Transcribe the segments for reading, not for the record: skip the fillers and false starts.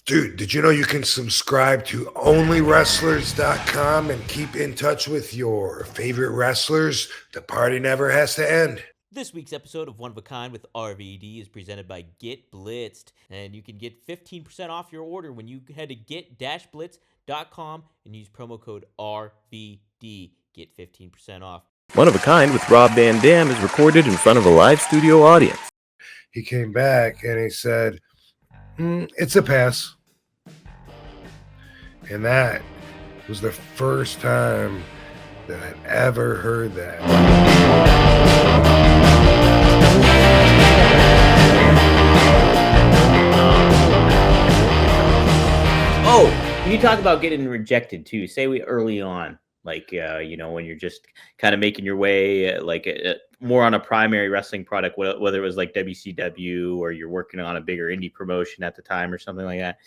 Dude, did you know you can subscribe to onlywrestlers.com and keep in touch with your favorite wrestlers? The party never has to end. This week's episode of One of a Kind with RVD is presented by Get Blitzed, and you can get 15% off your order when you head to get-blitz.com and use promo code RVD. Get 15% off. One of a Kind with Rob Van Dam is recorded in front of a live studio audience. He came back and he said, it's a pass. And that was the first time that I'd ever heard that. Oh, when you talk about getting rejected too, say we early on, like, when you're just kind of making your way, more on a primary wrestling product, whether it was like WCW or you're working on a bigger indie promotion at the time or something like that.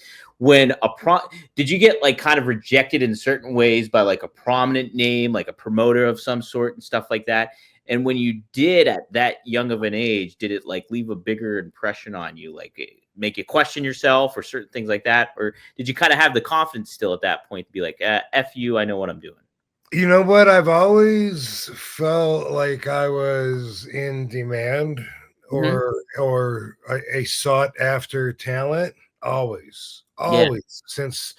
Did you get like kind of rejected in certain ways by like a prominent name, like a promoter of some sort and stuff like that? And when you did at that young of an age, did it like leave a bigger impression on you, like make you question yourself or certain things like that? Or did you kind of have the confidence still at that point to be like, F you, I know what I'm doing? You know what? I've always felt like I was in demand or a sought after talent. Always, since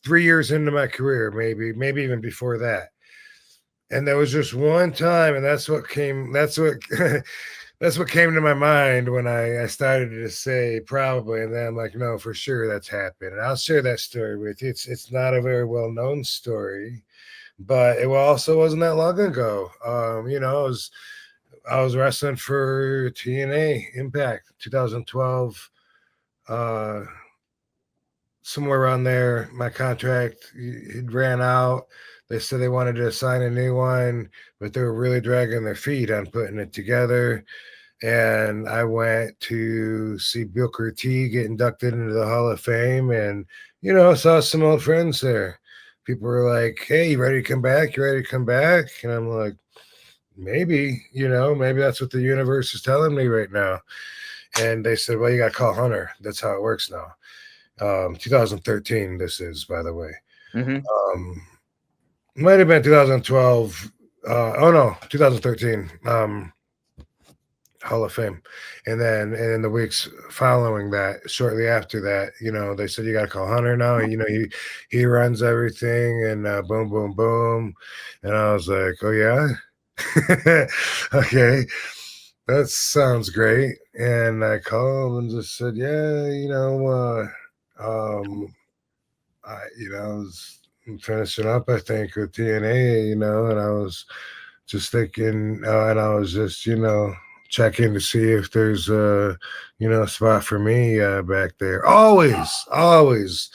3 years into my career, maybe even before that. And there was just one time, and that's what came to my mind when I started to say probably, and then I'm like, no, for sure that's happened. And I'll share that story with you. It's not a very well known story. But it also wasn't that long ago. I was wrestling for TNA Impact 2012, somewhere around there. My contract it ran out. They said they wanted to sign a new one, but they were really dragging their feet on putting it together. And I went to see Booker T get inducted into the Hall of Fame, and saw some old friends there. People were like, hey, you ready to come back? You ready to come back? And I'm like, maybe that's what the universe is telling me right now. And they said, well, you got to call Hunter. That's how it works now. 2013, this is, by the way. Might have been 2012. 2013. Hall of Fame. And then in the weeks following that, shortly after that, they said you got to call Hunter now. He runs everything, and boom, boom, boom. And I was like, oh yeah, okay, that sounds great. And I called and just said, yeah, I was finishing up, I think, with TNA, and I was just thinking, and I was just, check in to see if there's a spot for me back there. Always I was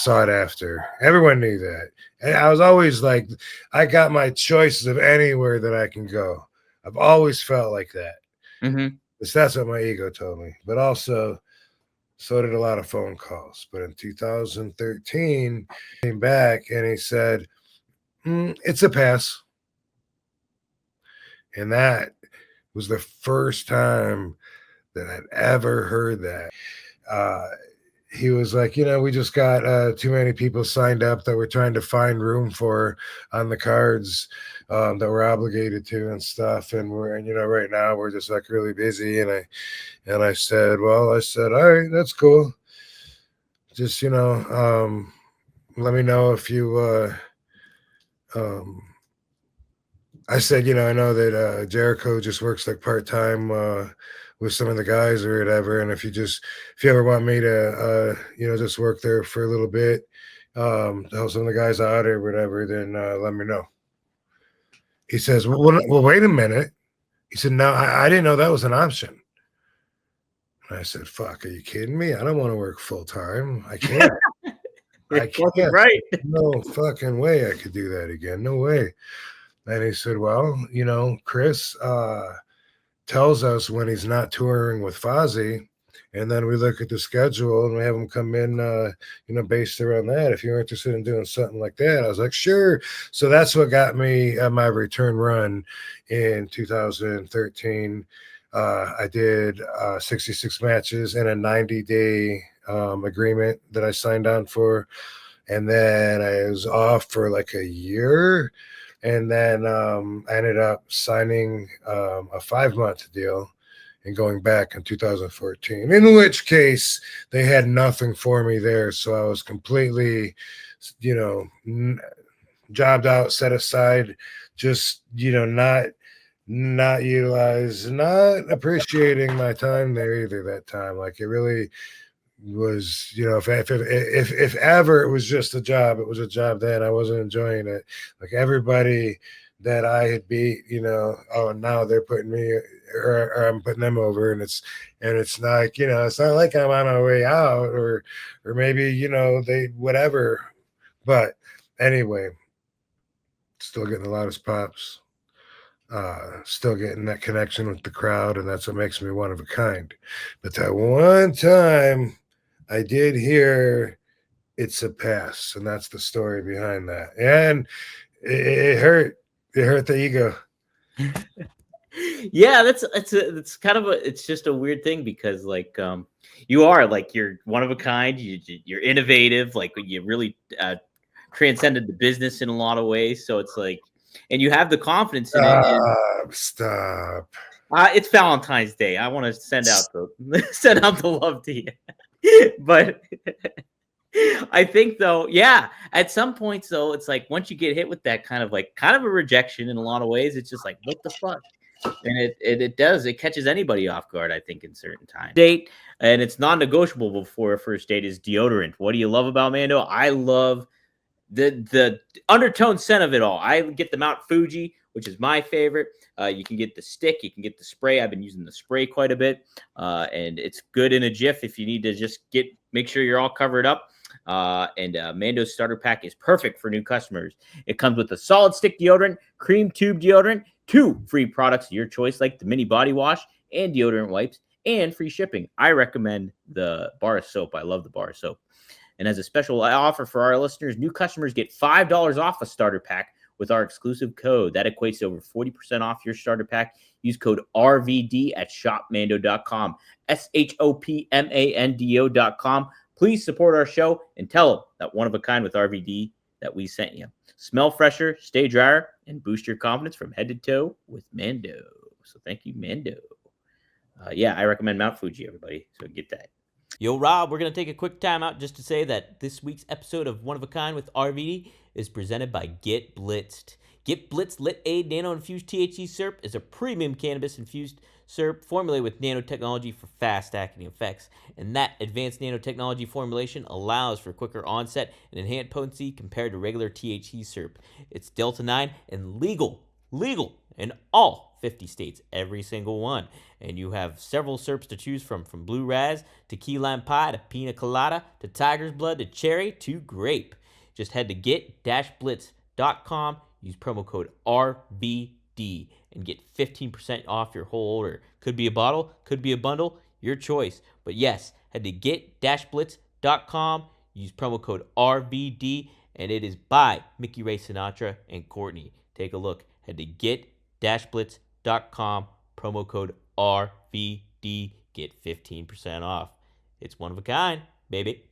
sought after. Everyone knew that. And I was always like, I got my choices of anywhere that I can go. I've always felt like that. That's what my ego told me. But also, so did a lot of phone calls. But in 2013, he came back and he said, it's a pass. And that was the first time that I'd ever heard that. He was like, we just got too many people signed up that we're trying to find room for on the cards that we're obligated to and stuff. And right now we're just like really busy. And I said, all right, that's cool. Just, let me know if you, I said, I know that Jericho just works like part-time with some of the guys or whatever. And if you ever want me to, just work there for a little bit, to help some of the guys out or whatever, then let me know. He says, well, wait a minute. He said, no, I didn't know that was an option. And I said, fuck, are you kidding me? I don't want to work full-time. I can't. I can't. Right. No fucking way I could do that again. No way. And he said, well, Chris tells us when he's not touring with Fozzy, and then we look at the schedule and we have him come in, based around that. If you're interested in doing something like that, I was like, sure. So that's what got me my return run in 2013. I did 66 matches in a 90-day agreement that I signed on for. And then I was off for like a year. And then I ended up signing a 5-month deal and going back in 2014, in which case they had nothing for me there. So I was completely, jobbed out, set aside, just, not utilized, not appreciating my time there either that time. Like it really was, if ever it was just a job, it was a job then. I wasn't enjoying it. Like everybody that I had beat, oh, now they're putting me or I'm putting them over, and it's like, it's not like I'm on my way out or maybe, they whatever. But anyway, still getting the loudest pops. Still getting that connection with the crowd, and that's what makes me one of a kind. But that one time I did hear It's a Pass, and that's the story behind that. And it hurt. It hurt the ego. Yeah, that's kind of it's just a weird thing because like you are like you're one of a kind, you're innovative, like you really transcended the business in a lot of ways. So it's like, and you have the confidence in it. Stop. It's Valentine's Day. I want to send out the love to you, but I think though, yeah, at some points though, it's like once you get hit with that kind of a rejection in a lot of ways, it's just like what the fuck. And it catches anybody off guard, I think, in certain times. Date, and it's non-negotiable before a first date is deodorant. What do you love about Mando? I love the undertone scent of it all. I get the Mount Fuji, which is my favorite. You can get the stick, you can get the spray. I've been using the spray quite a bit, and it's good in a jiff if you need to just make sure you're all covered up. And Mando's starter pack is perfect for new customers. It comes with a solid stick deodorant, cream tube deodorant, 2 free products of your choice, like the mini body wash and deodorant wipes, and free shipping. I recommend the bar of soap. I love the bar of soap. And as a special offer for our listeners, new customers get $5 off a starter pack with our exclusive code. That equates to over 40% off your starter pack. Use code RVD at shopmando.com, SHOPMANDO.com. Please support our show and tell them that one of a kind with RVD that we sent you. Smell fresher, stay drier, and boost your confidence from head to toe with Mando. So thank you, Mando. Yeah, I recommend Mount Fuji, everybody. So get that. Yo, Rob, we're going to take a quick time out just to say that this week's episode of One of a Kind with RVD is presented by Get Blitzed. Get Blitzed Lit Aid Nano-Infused THC Syrup is a premium cannabis-infused syrup formulated with nanotechnology for fast-acting effects. And that advanced nanotechnology formulation allows for quicker onset and enhanced potency compared to regular THC syrup. It's Delta-9 and legal in all 50 states, every single one. And you have several syrups to choose from Blue Raz to Key Lime Pie to Pina Colada to Tiger's Blood to Cherry to Grape. Just head to get-blitz.com, use promo code RVD, and get 15% off your whole order. Could be a bottle, could be a bundle, your choice. But yes, head to get-blitz.com, use promo code RVD, and it is by Mickey Ray Sinatra and Courtney. Take a look. Head to get-blitz.com, promo code RVD, get 15% off. It's one of a kind, baby.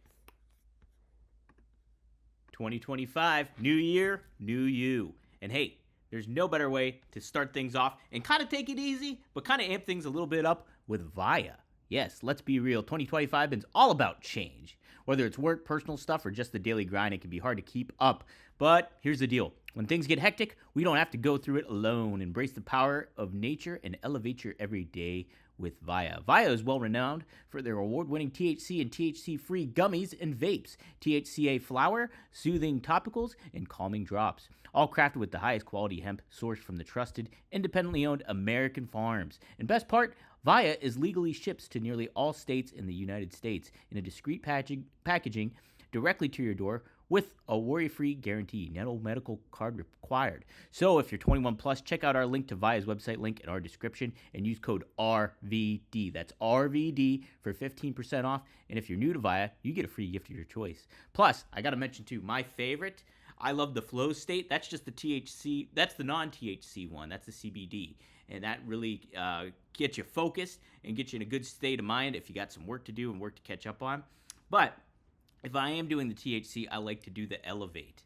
2025, new year, new you. And hey, there's no better way to start things off and kind of take it easy, but kind of amp things a little bit up with Viia. Yes, let's be real. 2025 is all about change. Whether it's work, personal stuff, or just the daily grind, it can be hard to keep up. But here's the deal. When things get hectic, we don't have to go through it alone. Embrace the power of nature and elevate your everyday with Viia. Viia is well renowned for their award-winning THC and THC-free gummies and vapes, THCA flower, soothing topicals, and calming drops. All crafted with the highest quality hemp sourced from the trusted, independently owned American farms. And best part, Viia is legally shipped to nearly all states in the United States in a discreet packaging directly to your door with a worry-free guarantee. No medical card required. So if you're 21 plus, check out our link to Viia's website link in our description and use code RVD. That's RVD for 15% off. And if you're new to Viia, you get a free gift of your choice. Plus, I got to mention too, my favorite, I love the Flow State. That's just the THC. That's the non-THC one. That's the CBD. And that really gets you focused and gets you in a good state of mind if you got some work to do and work to catch up on. But if I am doing the THC, I like to do the Elevate.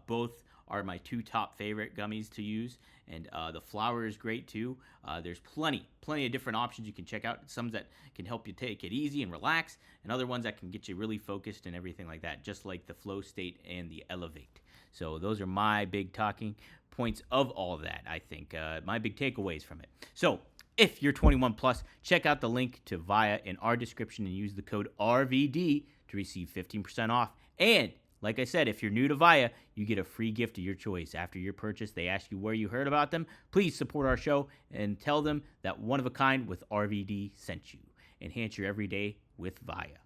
Both are my two top favorite gummies to use, and the flower is great too. There's plenty of different options you can check out. Some that can help you take it easy and relax, and other ones that can get you really focused and everything like that, just like the Flow State and the Elevate. So those are my big talking points of all of that, I think. My big takeaways from it. So if you're 21 plus, check out the link to Viia in our description and use the code RVD to receive 15% off. And like I said, if you're new to Viia, you get a free gift of your choice. After your purchase, they ask you where you heard about them. Please support our show and tell them that One of a Kind with RVD sent you. Enhance your everyday with Viia.